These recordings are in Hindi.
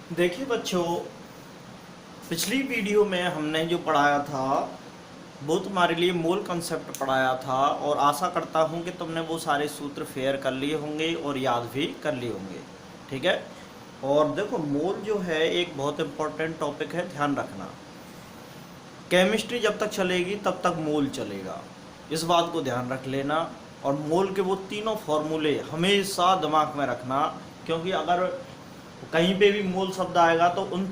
देखिए बच्चों, पिछली वीडियो में हमने जो पढ़ाया था वो तुम्हारे लिए मोल कंसेप्ट पढ़ाया था और आशा करता हूँ कि तुमने वो सारे सूत्र फेयर कर लिए होंगे और याद भी कर लिए होंगे। ठीक है। और देखो, मोल जो है एक बहुत इम्पोर्टेंट टॉपिक है, ध्यान रखना। केमिस्ट्री जब तक चलेगी तब तक मोल चलेगा, इस बात को ध्यान रख लेना। और मोल के वो तीनों फॉर्मूले हमेशा दिमाग में रखना, क्योंकि अगर कहीं पे भी मोल शब्द आएगा तो उन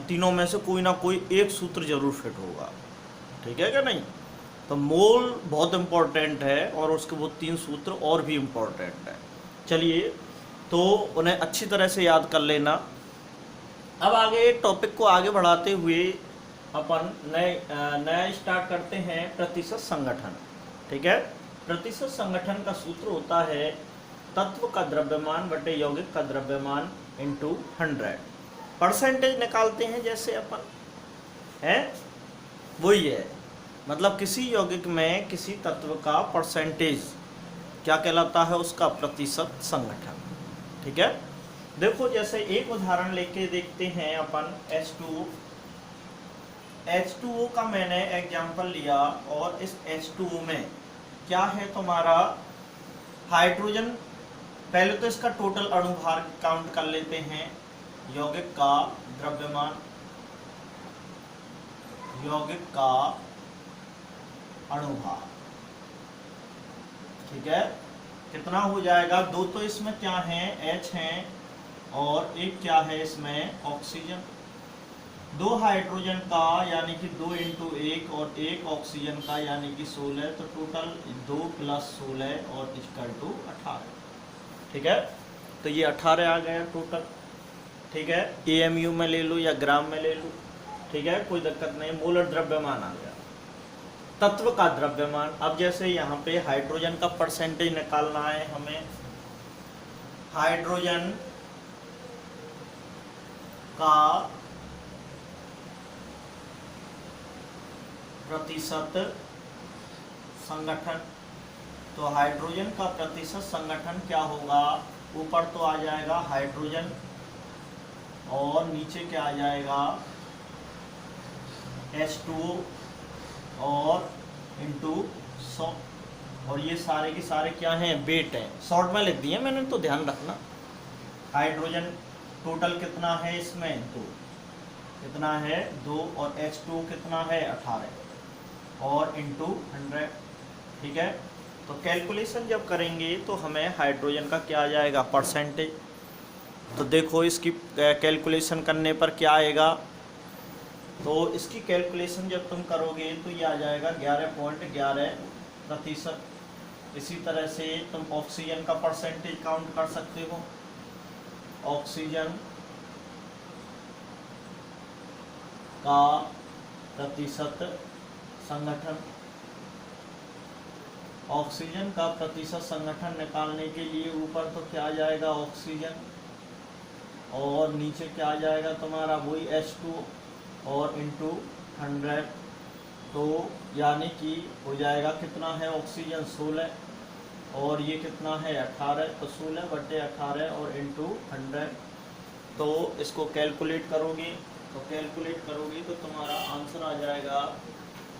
तीनों में से कोई ना कोई एक सूत्र जरूर फिट होगा। ठीक है क्या नहीं? तो मोल बहुत इम्पोर्टेंट है और उसके वो तीन सूत्र और भी इम्पोर्टेंट है। चलिए, तो उन्हें अच्छी तरह से याद कर लेना। अब आगे टॉपिक को आगे बढ़ाते हुए अपन नया स्टार्ट करते हैं, प्रतिशत संगठन। ठीक है। प्रतिशत संगठन का सूत्र होता है तत्व का द्रव्यमान बटे यौगिक का द्रव्यमान इंटू 100। परसेंटेज निकालते हैं जैसे अपन है, वही है। मतलब किसी यौगिक में किसी तत्व का परसेंटेज क्या कहलाता है? उसका प्रतिशत संगठन। ठीक है। देखो, जैसे एक उदाहरण लेके देखते हैं अपन, H2O का मैंने एग्जांपल लिया और इस H2O में क्या है तुम्हारा हाइड्रोजन। पहले तो इसका टोटल अणुभार काउंट कर लेते हैं। यौगिक का द्रव्यमान, यौगिक का अणुभार, ठीक है, कितना हो जाएगा? दो तो इसमें क्या है, H है, और एक क्या है इसमें, ऑक्सीजन। दो हाइड्रोजन का यानी कि 2 इंटू 1 और एक ऑक्सीजन का यानी कि 16, तो टोटल 2 + 16 और इक्वल टू 18। ठीक है। तो ये 18 आ गया टोटल। ठीक है। AMU में ले लो या ग्राम में ले लो, ठीक है, कोई दिक्कत नहीं। मोलर द्रव्यमान आ गया, तत्व का द्रव्यमान। अब जैसे यहाँ पे हाइड्रोजन का परसेंटेज निकालना है हमें। हाइड्रोजन का प्रतिशत संगठन, तो हाइड्रोजन का प्रतिशत संगठन क्या होगा? ऊपर तो आ जाएगा हाइड्रोजन और नीचे क्या आ जाएगा, H2O और इंटू 100। और ये सारे के सारे क्या हैं? वेट हैं। शॉर्ट में लिख दिए मैंने, तो ध्यान रखना। हाइड्रोजन टोटल कितना है इसमें? 2। कितना है? 2। और H2O कितना है? 18 और इंटू 100। ठीक है। तो कैलकुलेशन जब करेंगे तो हमें हाइड्रोजन का क्या आ जाएगा? परसेंटेज। तो देखो, इसकी कैलकुलेशन करने पर क्या आएगा? तो इसकी कैलकुलेशन जब तुम करोगे तो ये आ जाएगा 11.11%। इसी तरह से तुम ऑक्सीजन का परसेंटेज काउंट कर सकते हो। ऑक्सीजन का प्रतिशत संगठन, ऑक्सीजन का प्रतिशत संगठन निकालने के लिए ऊपर तो क्या आ जाएगा? ऑक्सीजन, और नीचे क्या आ जाएगा तुम्हारा? वही H2 और इंटू 100। तो यानी कि हो जाएगा कितना है? ऑक्सीजन 16 और ये कितना है? 18। तो 16/18 और इंटू 100। तो इसको कैलकुलेट करोगे तो तुम्हारा आंसर आ जाएगा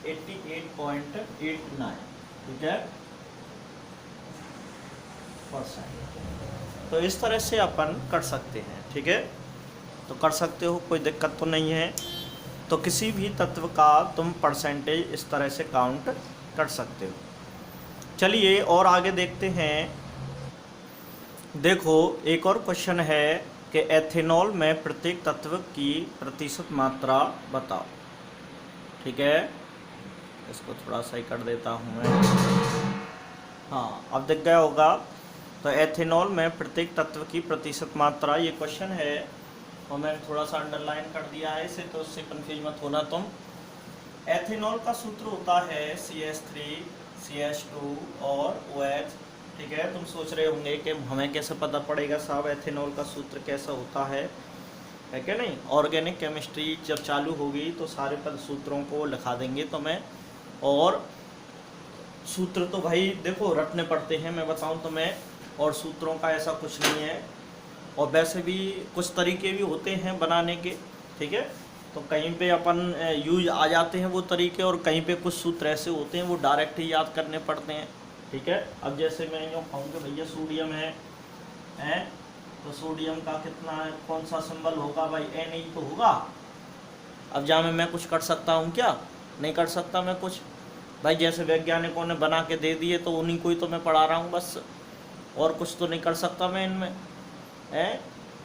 88.89। ठीक है, %। तो इस तरह से अपन कर सकते हैं। ठीक है, तो कर सकते हो, कोई दिक्कत तो नहीं है। तो किसी भी तत्व का तुम परसेंटेज इस तरह से काउंट कर सकते हो। चलिए और आगे देखते हैं। देखो, एक और क्वेश्चन है कि एथेनॉल में प्रत्येक तत्व की प्रतिशत मात्रा बताओ। ठीक है, इसको थोड़ा सही कर देता हूँ मैं। हाँ, अब दिख गया होगा। तो एथेनॉल में प्रत्येक तत्व की प्रतिशत मात्रा, ये क्वेश्चन है और मैंने थोड़ा सा अंडरलाइन कर दिया है इसे, तो उससे कंफ्यूज मत होना तुम। एथेनॉल का सूत्र होता है CH3 CH2 और OH। ठीक है, तुम सोच रहे होंगे कि हमें कैसे पता पड़ेगा साहब एथेनॉल का सूत्र कैसा होता है क्या नहीं? ऑर्गेनिक केमिस्ट्री जब चालू होगी तो सारे पद सूत्रों को लिखा देंगे तुम्हें। और सूत्र तो भाई देखो रटने पड़ते हैं, मैं बताऊं तुम्हें, और सूत्रों का ऐसा कुछ नहीं है। और वैसे भी कुछ तरीके भी होते हैं बनाने के, ठीक है। तो कहीं पे अपन यूज आ जाते हैं वो तरीके, और कहीं पे कुछ सूत्र ऐसे होते हैं वो डायरेक्ट ही याद करने पड़ते हैं, ठीक है। अब जैसे मैं यूँ कहूँ कि भैया सोडियम है, तो सोडियम का कितना है, कौन सा सिंबल होगा भाई, Na तो होगा। अब जहाँ मैं कुछ कर सकता हूँ क्या, नहीं कर सकता मैं कुछ भाई, जैसे वैज्ञानिकों ने बना के दे दिए तो उन्हीं को ही तो मैं पढ़ा रहा हूँ बस, और कुछ तो नहीं कर सकता मैं इनमें है।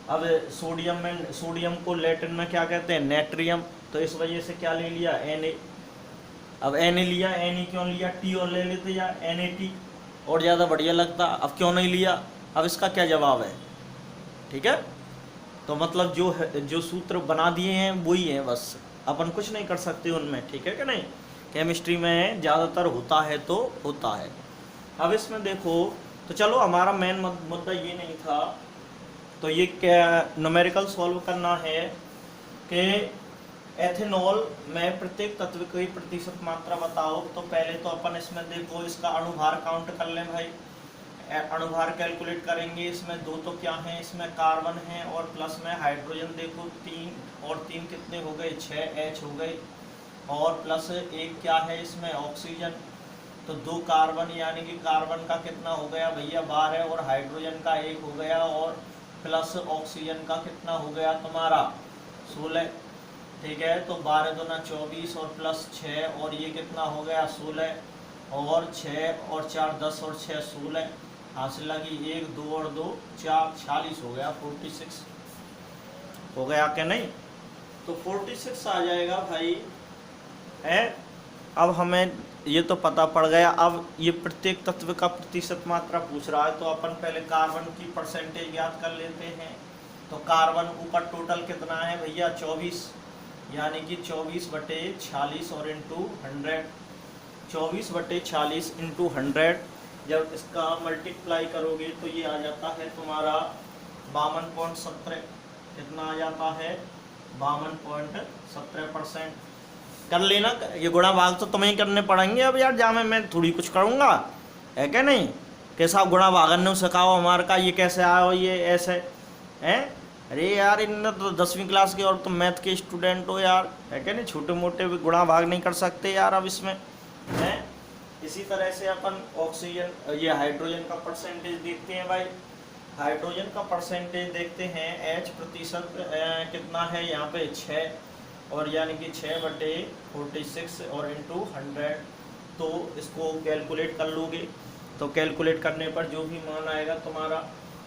अब सोडियम को लैटिन में क्या कहते हैं, नेट्रियम, तो इस वजह से क्या ले लिया, Na। अब Na लिया, Na क्यों लिया, T और ले लेते या NaT और ज़्यादा बढ़िया लगता, अब क्यों नहीं लिया। अब इसका क्या जवाब है, ठीक है। तो मतलब जो सूत्र बना दिए हैं वही हैं बस, अपन कुछ नहीं कर सकते उनमें, ठीक है कि नहीं। केमिस्ट्री में ज़्यादातर होता है तो होता है। अब इसमें देखो, तो चलो हमारा मेन मुद्दा ये नहीं था, तो ये क्या न्यूमेरिकल सॉल्व करना है कि एथेनॉल में प्रत्येक तत्व की प्रतिशत मात्रा बताओ। तो पहले तो अपन इसमें देखो इसका अणुभार काउंट कर लें भाई, अणुभार कैलकुलेट करेंगे। इसमें दो तो क्या है, इसमें कार्बन है और प्लस में हाइड्रोजन, देखो 3 और 3 कितने हो गए, 6H हो गए, और प्लस एक क्या है इसमें ऑक्सीजन, तो 2 कार्बन, यानी कि कार्बन का कितना हो गया भैया 12, और हाइड्रोजन का 1 हो गया, और प्लस ऑक्सीजन का कितना हो गया तुम्हारा 16, ठीक है। तो 12 दूना 24 और प्लस 6, और ये कितना हो गया 16, और 6 और 4 10 और 6 16, हासिल लगी 1 2 और 2 4 46 हो गया, 46 हो गया क्या नहीं, तो 46 आ जाएगा भाई है। अब हमें ये तो पता पड़ गया। अब ये प्रत्येक तत्व का प्रतिशत मात्रा पूछ रहा है, तो अपन पहले कार्बन की परसेंटेज ज्ञात कर लेते हैं। तो कार्बन ऊपर टोटल कितना है भैया 24, यानी कि 24/46 और इंटू 100, 24/46 इंटू 100, जब इसका मल्टीप्लाई करोगे तो ये आ जाता है तुम्हारा 52.17, कितना आ जाता है 52.17%। कर लेना, ये गुणा भाग तो तुम्हें ही करने पड़ेंगे अब यार, जहाँ मैं थोड़ी कुछ करूँगा, है क्या नहीं। कैसा गुणा भागन ने सिखाओ हमारे का, ये कैसे आओ ये ऐसे हैं, अरे यार इनने तो 10वीं क्लास के और तुम मैथ के स्टूडेंट हो यार, है क्या नहीं, छोटे मोटे भी गुणा भाग नहीं कर सकते यार अब इसमें हैं। इसी तरह से अपन ऑक्सीजन, ये हाइड्रोजन का परसेंटेज देखते हैं भाई, हाइड्रोजन का परसेंटेज देखते हैं, H% कितना है यहाँ पे 6, और यानी कि 6/46 और इंटू 100, तो इसको कैलकुलेट कर लोगे। तो कैलकुलेट करने पर जो भी मान आएगा तुम्हारा,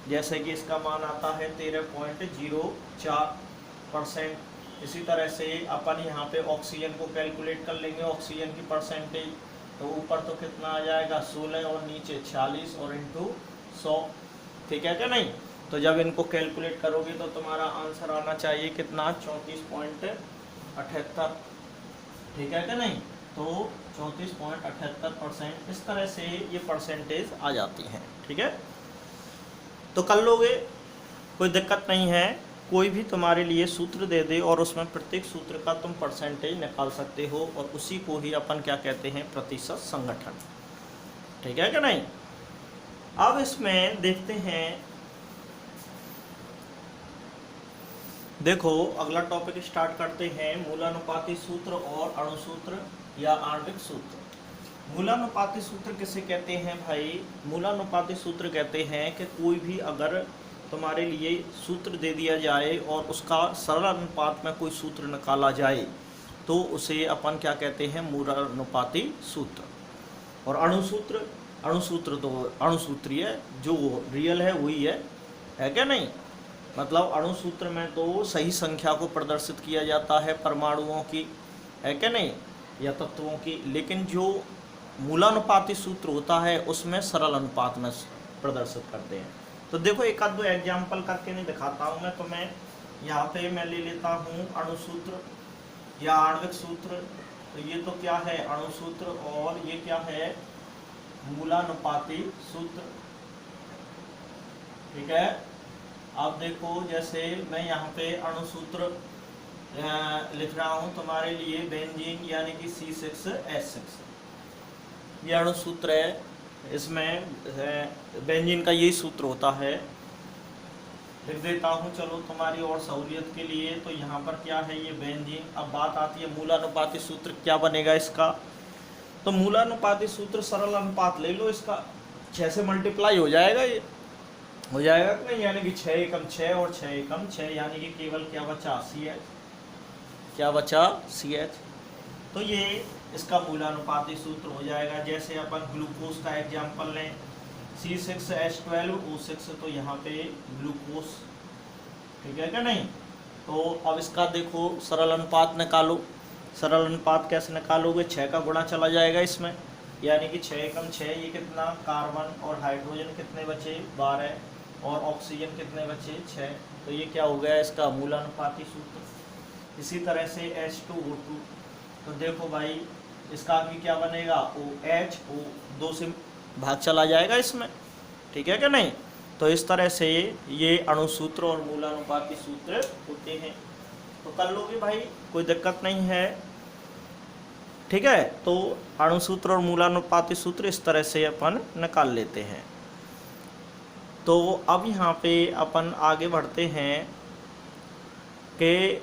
जैसे कि इसका मान आता है 13.04%। इसी तरह से अपन यहाँ पे ऑक्सीजन को कैलकुलेट कर लेंगे, ऑक्सीजन की परसेंटेज, तो ऊपर तो कितना आ जाएगा 16 और नीचे 46 और इंटू 100, ठीक है क्या नहीं। तो जब इनको कैलकुलेट करोगे तो तुम्हारा आंसर आना चाहिए कितना 34.78, ठीक है क्या नहीं। तो 34.78%, इस तरह से ये परसेंटेज आ जाती हैं, ठीक है। तो कर लोगे, कोई दिक्कत नहीं है। कोई भी तुम्हारे लिए सूत्र दे दे और उसमें प्रत्येक सूत्र का तुम परसेंटेज निकाल सकते हो, और उसी को ही अपन क्या कहते हैं, प्रतिशत संगठन, ठीक है क्या नहीं। अब इसमें देखते हैं, देखो अगला टॉपिक स्टार्ट करते हैं, मूलानुपाती सूत्र और अणुसूत्र या आणविक सूत्र। मूलानुपाती सूत्र किसे कहते हैं भाई, मूलानुपाती सूत्र कहते हैं कि कोई भी अगर तुम्हारे लिए सूत्र दे दिया जाए और उसका सरल अनुपात में कोई सूत्र निकाला जाए तो उसे अपन क्या कहते हैं, मूलानुपाती सूत्र। और अणुसूत्र, अणुसूत्र तो अणुसूत्रीय जो रियल है वही है क्या नहीं। मतलब अणुसूत्र में तो सही संख्या को प्रदर्शित किया जाता है परमाणुओं की, है क्या नहीं, या तत्वों की, लेकिन जो मूलानुपाती सूत्र होता है उसमें सरल अनुपात में प्रदर्शित करते हैं। तो देखो एक आध दो एग्जाम्पल करके नहीं दिखाता हूँ मैं तुम्हें, यहाँ पे मैं ले लेता हूँ अणुसूत्र या आणविक सूत्र। तो ये तो क्या है अणुसूत्र, और ये क्या है मूलानुपाती सूत्र, ठीक है। अब देखो जैसे मैं यहाँ पे अणुसूत्र लिख रहा हूँ तुम्हारे लिए, बेंजीन यानी कि C6H6, ये अणुसूत्र है। इसमें बेंजीन का यही सूत्र होता है, लिख देता हूँ चलो तुम्हारी और सहूलियत के लिए। तो यहाँ पर क्या है, ये बेंजीन। अब बात आती है मूलानुपाती सूत्र क्या बनेगा इसका। तो मूलानुपाती सूत्र सरल अनुपात ले लो इसका, 6 से मल्टीप्लाई हो जाएगा, ये हो जाएगा कि नहीं, यानी कि 6 एकम 6 और 6 एकम 6, यानी कि केवल क्या बचा, CH, क्या बचा, CH। तो ये इसका मूलानुपाती सूत्र हो जाएगा। जैसे अपन ग्लूकोज का एग्जाम्पल लें, C6H12O6, तो यहाँ पे ग्लूकोज, ठीक है क्या नहीं। तो अब इसका देखो सरल अनुपात निकालो। सरल अनुपात कैसे निकालोगे, 6 का गुणा चला जाएगा इसमें, यानी कि 6 एकम 6, ये कितना, कार्बन और हाइड्रोजन कितने बचे, 12, और ऑक्सीजन कितने बचे, 6। तो ये क्या हो गया इसका मूलानुपाती सूत्र। इसी तरह से H2O2, तो देखो भाई इसका भी क्या बनेगा, OH, O 2 से भाग चला जाएगा इसमें, ठीक है क्या नहीं। तो इस तरह से ये अणुसूत्र और मूलानुपाती सूत्र होते हैं। तो कर लोगे भाई, कोई दिक्कत नहीं है, ठीक है। तो अणुसूत्र और मूलानुपाती सूत्र इस तरह से अपन निकाल लेते हैं। तो अब यहाँ पे अपन आगे बढ़ते हैं कि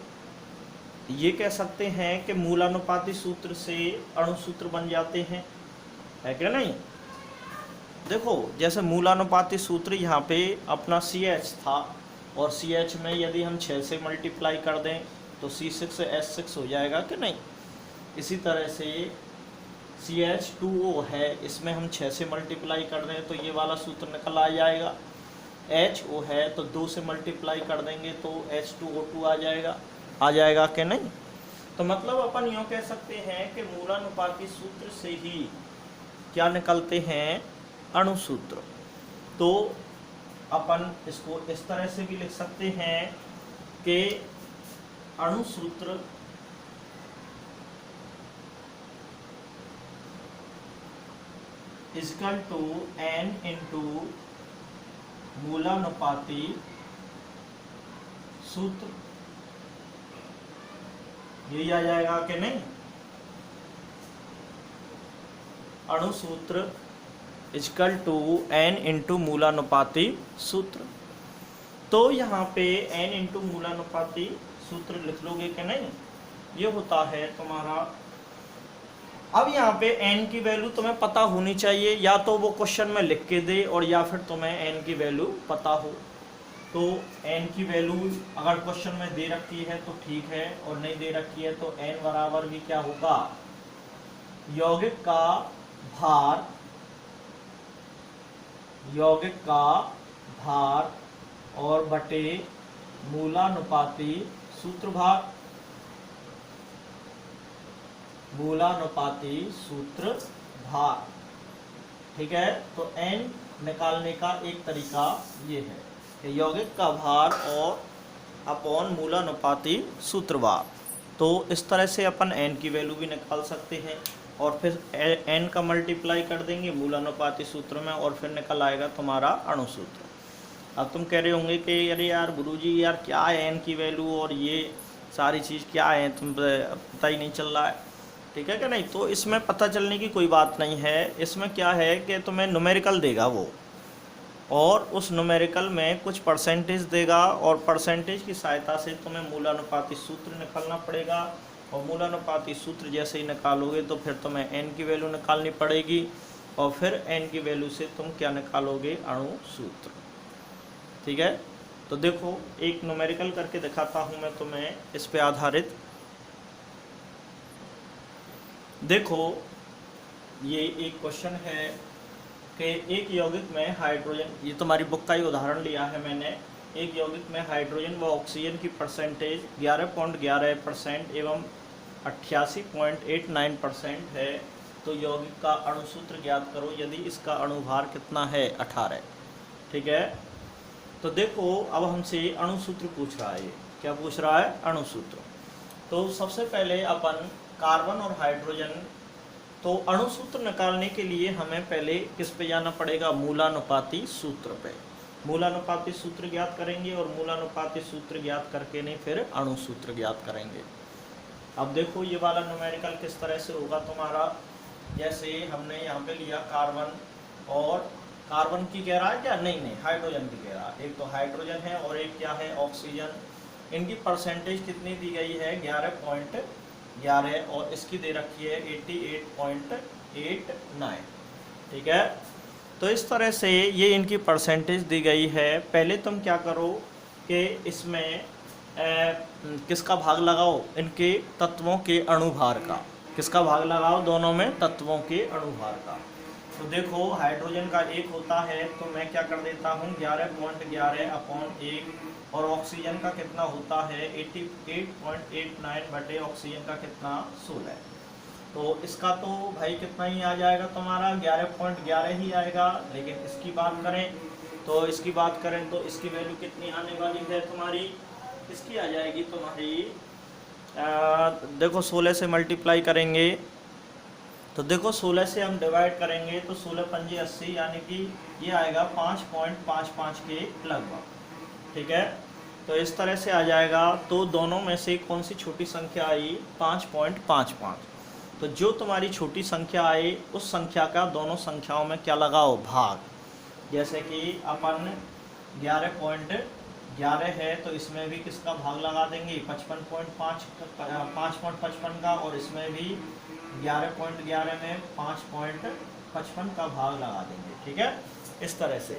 ये कह सकते हैं कि मूलानुपाती सूत्र से अणुसूत्र बन जाते हैं, है क्या नहीं। देखो जैसे मूलानुपाती सूत्र यहाँ पे अपना CH था, और CH में यदि हम 6 से मल्टीप्लाई कर दें तो C6H6 हो जाएगा कि नहीं। इसी तरह से CH2O है, इसमें हम 6 से मल्टीप्लाई कर दें तो ये वाला सूत्र निकल आ जाएगा। HO है तो 2 से मल्टीप्लाई कर देंगे तो H2O2 आ जाएगा कि नहीं। तो मतलब अपन यूँ कह सकते हैं कि मूलानुपाती सूत्र से ही क्या निकलते हैं, अणुसूत्र। तो अपन इसको इस तरह से भी लिख सकते हैं कि अणुसूत्र इक्वल टू N इंटू मूलानुपाती सूत्र, यही आ जाएगा कि नहीं। अणुसूत्र इक्वल टू N इंटू मूलानुपाती सूत्र। तो यहाँ पे N इंटू मूलानुपाती सूत्र लिख लोगे कि नहीं, ये होता है तुम्हारा। अब यहाँ पे n की वैल्यू तुम्हें पता होनी चाहिए, या तो वो क्वेश्चन में लिख के दे और या फिर तुम्हें n की वैल्यू पता हो। तो n की वैल्यू अगर क्वेश्चन में दे रखी है तो ठीक है, और नहीं दे रखी है तो n बराबर भी क्या होगा, यौगिक का भार, यौगिक का भार और बटे मूलानुपाती सूत्र भार, मूलानुपाती सूत्र भार, ठीक है। तो n निकालने का एक तरीका ये है कि यौगिक का भार और अपॉन मूलानुपाती सूत्र भार। तो इस तरह से अपन n की वैल्यू भी निकाल सकते हैं, और फिर n का मल्टीप्लाई कर देंगे मूलानुपाती सूत्र में, और फिर निकल आएगा तुम्हारा अणुसूत्र। अब तुम कह रहे होंगे कि अरे यार गुरुजी यार क्या है n की वैल्यू और ये सारी चीज़ क्या है, तुम पता ही नहीं चल रहा है, ठीक है क्या नहीं। तो इसमें पता चलने की कोई बात नहीं है। इसमें क्या है कि तुम्हें न्यूमेरिकल देगा वो, और उस न्यूमेरिकल में कुछ परसेंटेज देगा, और परसेंटेज की सहायता से तुम्हें मूलानुपाती सूत्र निकालना पड़ेगा। और मूलानुपाती सूत्र जैसे ही निकालोगे तो फिर तुम्हें n की वैल्यू निकालनी पड़ेगी, और फिर n की वैल्यू से तुम क्या निकालोगे, अणुसूत्र, ठीक है। तो देखो एक न्यूमेरिकल करके दिखाता हूँ मैं तुम्हें इस पे आधारित। देखो ये एक क्वेश्चन है कि एक यौगिक में हाइड्रोजन, ये तुम्हारी बुक का ही उदाहरण लिया है मैंने। एक यौगिक में हाइड्रोजन व ऑक्सीजन की परसेंटेज 11.11% एवं 88.89% है। तो यौगिक का अणुसूत्र ज्ञात करो यदि इसका अणुभार कितना है, 18, ठीक है। तो देखो अब हमसे अणुसूत्र पूछ रहा है, ये क्या पूछ रहा है, अणुसूत्र। तो सबसे पहले अपन कार्बन और हाइड्रोजन, तो अणुसूत्र निकालने के लिए हमें पहले किस पे जाना पड़ेगा, मूलानुपाती सूत्र पे। मूलानुपाती सूत्र ज्ञात करेंगे, और मूलानुपाती सूत्र ज्ञात करके नहीं फिर अणुसूत्र ज्ञात करेंगे। अब देखो ये वाला न्यूमेरिकल किस तरह से होगा तुम्हारा। जैसे हमने यहाँ पे लिया कार्बन और कार्बन की कह रहा है क्या? नहीं नहीं, हाइड्रोजन की कह रहा है। एक तो हाइड्रोजन है और एक क्या है? ऑक्सीजन। इनकी परसेंटेज कितनी दी गई है? 11.11 और इसकी दे रखी है 88.89। ठीक है, तो इस तरह से ये इनकी परसेंटेज दी गई है। पहले तुम क्या करो कि इसमें किसका भाग लगाओ? इनके तत्वों के अणुभार का। किसका भाग लगाओ? दोनों में तत्वों के अणुभार का। तो देखो हाइड्रोजन का 1 होता है, तो मैं क्या कर देता हूँ 11.11/1, और ऑक्सीजन का कितना होता है 88.89 बटे ऑक्सीजन का कितना 16। तो इसका तो भाई कितना ही आ जाएगा तुम्हारा 11.11 ही आएगा। लेकिन इसकी बात करें तो इसकी वैल्यू कितनी आने वाली है तुम्हारी? इसकी आ जाएगी तुम्हारी देखो 16 से मल्टीप्लाई करेंगे तो देखो 16 से हम डिवाइड करेंगे तो 16 पंजे 80, यानी कि ये आएगा 5.55 के लगभग। ठीक है, तो इस तरह से आ जाएगा। तो दोनों में से कौन सी छोटी संख्या आई? 5.55। तो जो तुम्हारी छोटी संख्या आई उस संख्या का दोनों संख्याओं में क्या लगाओ? भाग। जैसे कि अपन 11.11 है तो इसमें भी किसका भाग लगा देंगे? 5.55 का, और इसमें भी 11.11 में 5.55 का भाग लगा देंगे। ठीक है, इस तरह से।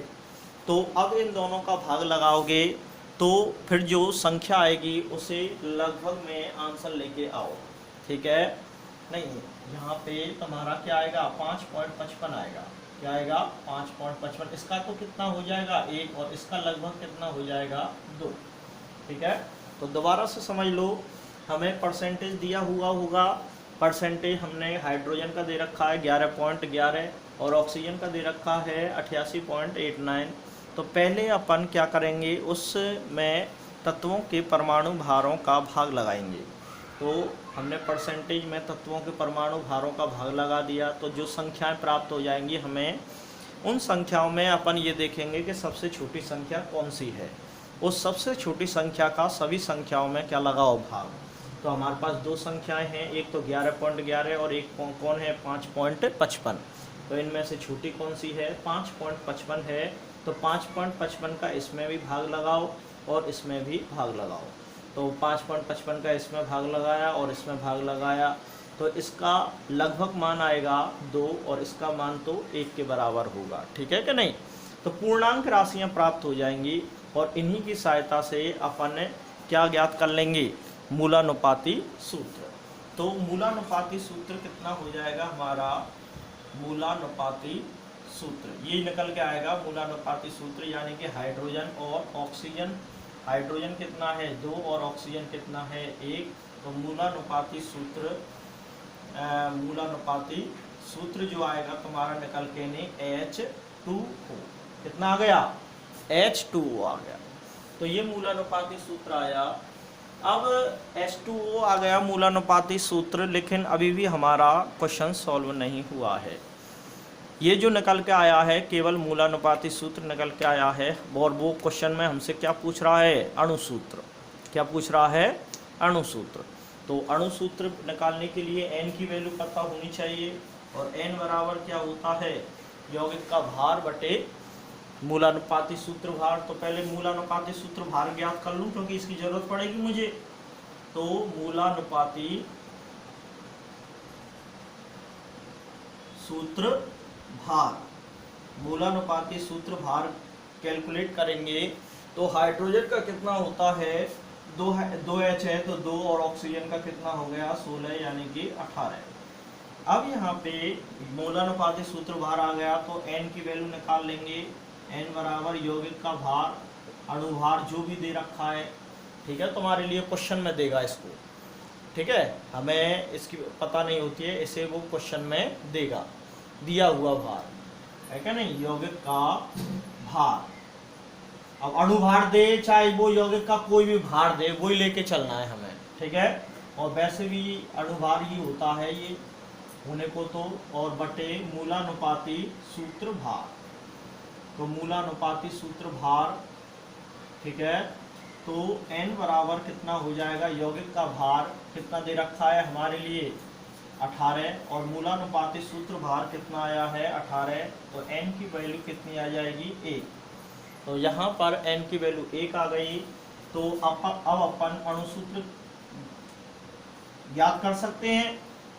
तो अब इन दोनों का भाग लगाओगे तो फिर जो संख्या आएगी उसे लगभग में आंसर लेके आओ। ठीक है, नहीं यहाँ पे तुम्हारा क्या आएगा? 5.55 आएगा। क्या आएगा? 5.55। इसका तो कितना हो जाएगा? 1, और इसका लगभग कितना हो जाएगा? 2। ठीक है, तो दोबारा से समझ लो, हमें परसेंटेज दिया हुआ होगा। परसेंटेज हमने हाइड्रोजन का दे रखा है 11.11 और ऑक्सीजन का दे रखा है 88.89। तो पहले अपन क्या करेंगे? उसमें तत्वों के परमाणु भारों का भाग लगाएंगे। तो हमने परसेंटेज में तत्वों के परमाणु भारों का भाग लगा दिया, तो जो संख्याएं प्राप्त हो जाएंगी हमें, उन संख्याओं में अपन ये देखेंगे कि सबसे छोटी संख्या कौन सी है। उस सबसे छोटी संख्या का सभी संख्याओं में क्या लगाओ? भाग। तो हमारे पास 2 संख्याएं हैं, एक तो 11.11 और एक कौन है? 5.55। तो इनमें से छोटी कौन सी है? 5.55 है। तो 5.55 का इसमें भी भाग लगाओ और इसमें भी भाग लगाओ। तो 5.55 का इसमें भाग लगाया और इसमें भाग लगाया, तो इसका लगभग मान आएगा 2 और इसका मान तो 1 के बराबर होगा। ठीक है कि नहीं? तो पूर्णांक राशियां प्राप्त हो जाएंगी और इन्हीं की सहायता से अपन क्या ज्ञात कर लेंगे? मूलानुपाती सूत्र। तो मूलानुपाती सूत्र कितना हो जाएगा हमारा? मूलानुपाती सूत्र ये निकल के आएगा। मूलानुपाती सूत्र यानी कि हाइड्रोजन और ऑक्सीजन, हाइड्रोजन कितना है? 2 और ऑक्सीजन कितना है? 1। तो मूलानुपाती सूत्र जो आएगा तुम्हारा निकल के नहीं H2O। कितना आ गया? H2O आ गया। तो ये मूलानुपाती सूत्र आया। अब H2O आ गया मूलानुपाती सूत्र, लेकिन अभी भी हमारा क्वेश्चन सॉल्व नहीं हुआ है। ये जो निकल के आया है केवल मूलानुपाती सूत्र निकल के आया है, और वो क्वेश्चन में हमसे क्या पूछ रहा है? अणुसूत्र। क्या पूछ रहा है? अणुसूत्र। तो अणुसूत्र निकालने के लिए n की वैल्यू पता होनी चाहिए, और n बराबर क्या होता है? यौगिक का भार बटे मूलानुपाती सूत्र भार। तो पहले मूलानुपाती सूत्र भार ज्ञात कर लूँ क्योंकि इसकी जरूरत पड़ेगी मुझे। तो मूलानुपाती सूत्र भार, मूलानुपाती सूत्र भार कैलकुलेट करेंगे तो हाइड्रोजन का कितना होता है? 2H है तो 2, और ऑक्सीजन का कितना हो गया? 16 यानी कि 18। अब यहाँ पे मूलानुपाती सूत्र भार आ गया तो n की वैल्यू निकाल लेंगे। n बराबर यौगिक का भार, अणुभार जो भी दे रखा है। ठीक है, तुम्हारे लिए क्वेश्चन में देगा इसको। ठीक है, हमें इसकी पता नहीं होती है, इसे वो क्वेश्चन में देगा दिया हुआ भार है क्या नहीं? यौगिक का भार। अब अणुभार दे चाहे वो यौगिक का कोई भी भार दे, वही लेके चलना है हमें। ठीक है, और वैसे भी अणुभार ही होता है ये होने को तो, और बटे मूलानुपाती सूत्र भार। तो मूलानुपाती सूत्र भार, ठीक है, तो n बराबर कितना हो जाएगा? यौगिक का भार कितना दे रखा है हमारे लिए? 18 और मूलानुपाती सूत्र भार कितना आया है 18, तो n की वैल्यू कितनी आ जाएगी 1। तो यहाँ पर n की वैल्यू 1 आ गई। तो अब अपन अणुसूत्र याद कर सकते हैं।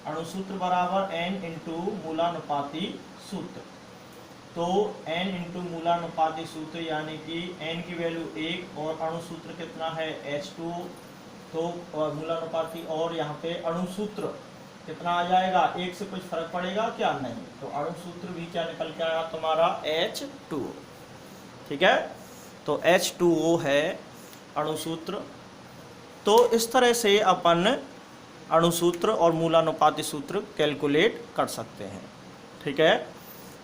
अणुसूत्र बराबर n इंटू मूलानुपाती सूत्र। तो n इंटू मूलानुपाती सूत्र यानी कि n की वैल्यू 1 और अणुसूत्र कितना है H2। तो मूलानुपाती और यहाँ पे अणुसूत्र कितना आ जाएगा, 1 से कुछ फर्क पड़ेगा क्या, नहीं। तो अणुसूत्र भी क्या निकल के आया तुम्हारा H2। ठीक है, तो H2O है अणुसूत्र। तो इस तरह से अपन अणुसूत्र और मूलानुपाती सूत्र कैलकुलेट कर सकते हैं। ठीक है,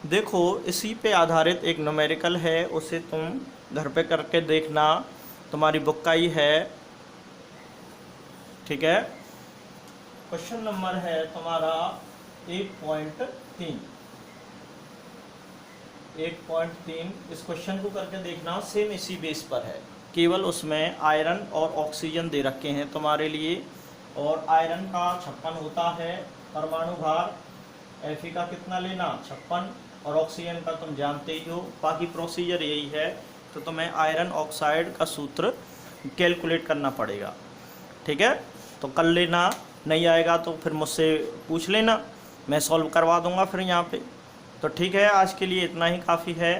देखो इसी पे आधारित एक न्यूमेरिकल है, उसे तुम घर पे करके देखना, तुम्हारी बुक का ही है। ठीक है, क्वेश्चन नंबर है तुम्हारा 1.3। इस क्वेश्चन को करके देखना, सेम इसी बेस पर है, केवल उसमें आयरन और ऑक्सीजन दे रखे हैं तुम्हारे लिए। और आयरन का 56 होता है परमाणु भार, Fe का कितना लेना 56, और ऑक्सीजन का तुम जानते ही हो। बाकी प्रोसीजर यही है। तो तुम्हें आयरन ऑक्साइड का सूत्र कैलकुलेट करना पड़ेगा। ठीक है, तो कर लेना, नहीं आएगा तो फिर मुझसे पूछ लेना, मैं सॉल्व करवा दूंगा फिर यहाँ पे। तो ठीक है, आज के लिए इतना ही काफ़ी है।